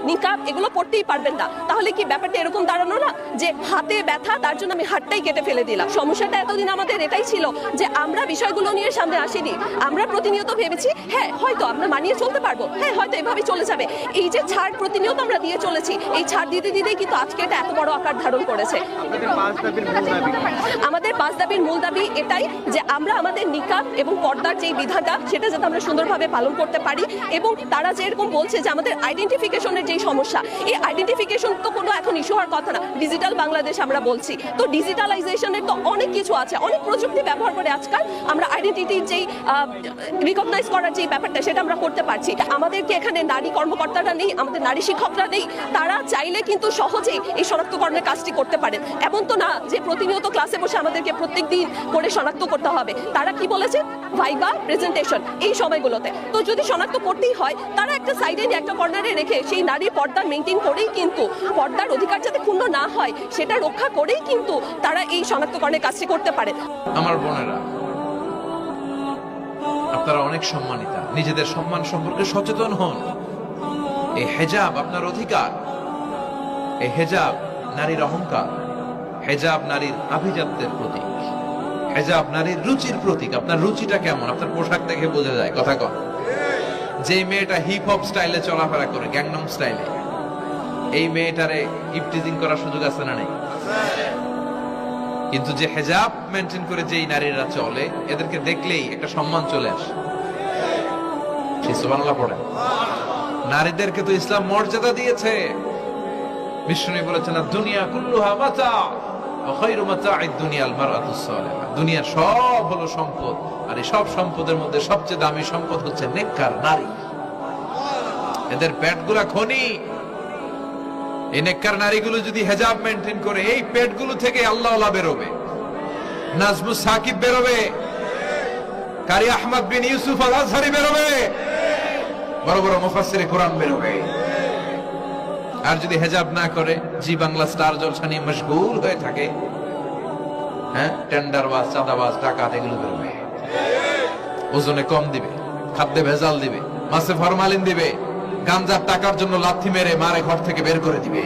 নিকাব এগুলো পড়তেই পারবেন না, তাহলে কি ব্যাপারটা এরকম দাঁড়ানো না যে হাতে ব্যথা তার জন্য আমি হাতটাই কেটে ফেলে দিলাম? সমস্যাটা এতদিন আমাদের এটাই ছিল যে আমরা বিষয়গুলো নিয়ে সামনে আসিনি। আমরা প্রতিনিয়ত ভেবেছি হ্যাঁ হয়তো আমরা মানিয়ে চলতে পারবো, হ্যাঁ হয়তো এভাবেই চলে যাবে। এই যে ছাড় প্রতিনিয়ত আমরা দিয়ে চলেছি, এই ছাড় দিতে দিতেই কিন্তু আজকে এটা এত বড় আকার ধারণ করেছে। আমাদের 5 দাবির মূল দাবি এটাই যে আমরা আমাদের নিকাব এবং পর্দার যে বিধানটা সেটা যাতে আমরা সুন্দরভাবে পালন করতে পারি, এবং তারা যেরকম বলছে যে আমাদের আইডেন্টিফিকেশনের যে সমস্যা, এই আইডেন্টিফিকেশন তো কোনো এখন ইস্যু হওয়ার কথা না। ডিজিটাল বাংলাদেশ আমরা বলছি, তো ডিজিটালাইজেশনের তো অনেক কিছু আছে, অনেক প্রযুক্তি ব্যবহার করে আজকাল আমরা আইডেন্টিটির যেই রিকগনাইজ করার যে ব্যাপারটা সেটা আমরা করতে পারছি। আমাদেরকে এখানে নারী কর্মকর্তারা নেই, আমাদের নারী শিক্ষকরা নেই, তারা চাইলে কিন্তু সহজেই এই শনাক্তকরণের কাজটি করতে পারেন। এমন তো না যে প্রতিনিয়ত ক্লাসে বসে আমাদেরকে প্রত্যেক দিন করে শনাক্ত করতে হবে। তারা কি বলেছে, ভাইবা প্রেজেন্টেশন এই সময়গুলোতে। তো যদি শনাক্ত করতেই হয়, তারা একটা সাইডে একটা কর্নারে রেখে সেই নারীর পর্দা মেনটেন করেই কিন্তু পর্দার অধিকার যাতে ক্ষুণ্ণ না হয় সেটা রক্ষা করেই কিন্তু তারা এই শনাক্তকরণের কাজটি করতে পারে। আমার বোনেরা, আপনারা অনেক সম্মানিতা, নিজেদের সম্মান সম্পর্কে সচেতন হন। এই হেজাব আপনার অধিকার, এই হেজাব নারীর অহংকার, হেজাব নারীর আভিজাত্যের প্রতীক, হেজাব নারীর রুচির প্রতীক। আপনার রুচিটা কেমন আপনার পোশাক দেখে বোঝা যায়। কথা কন, যে মেয়েটা হিপ হপ স্টাইলে চলাফেরা করে, গ্যাংনম স্টাইলে, এই মেয়েটারে ইপটিজিং করার সুযোগ আছে না নেই? কিন্তু যে হেজাব মেনটেন করে যেই নারীরা চলে, এদেরকে দেখলেই একটা সম্মান চলে আসে। সুবহানাল্লাহ পড়েন। নারীদেরকে তো ইসলাম মর্যাদা দিয়েছে। বিষ্ণু বলেছেন, দুনিয়া কুল্লুহা মাতা ওয়া খায়রু মাতা'আদ দুনিয়াল মারআতুস সালিহা। দুনিয়ার সব হলো সম্পদ, আর এই সব সম্পদের মধ্যে সবচেয়ে দামি সম্পদ হচ্ছে নেককার নারী। এদের পেটগুলা খনি। এই নেককার নারীগুলো যদি হেজাব মেনটেন করে, এই পেটগুলো থেকে আল্লাহওয়ালা বেরোবে, নাজমুস সাকিব বেরোবে, কারি আহমদ বিন ইউসুফ আল আজহারি বেরোবে, বড় বড় মুফাসসিরে কোরআন বেরোবে। আর যদি হেজাব না করে, জি বাংলা স্টার জলসা নিয়ে মশগুল হয়ে থাকে, হ্যাঁ, টেন্ডারবাজ, চাঁদাবাজ, ডাকাত, এগুলো বেরোবে। ওজনে কম দিবে, খাদ্যে ভেজাল দিবে, মাছে ফরমালিন দিবে, গাঞ্জার টাকার জন্য লাথি মেরে মারে ঘর থেকে বের করে দিবে।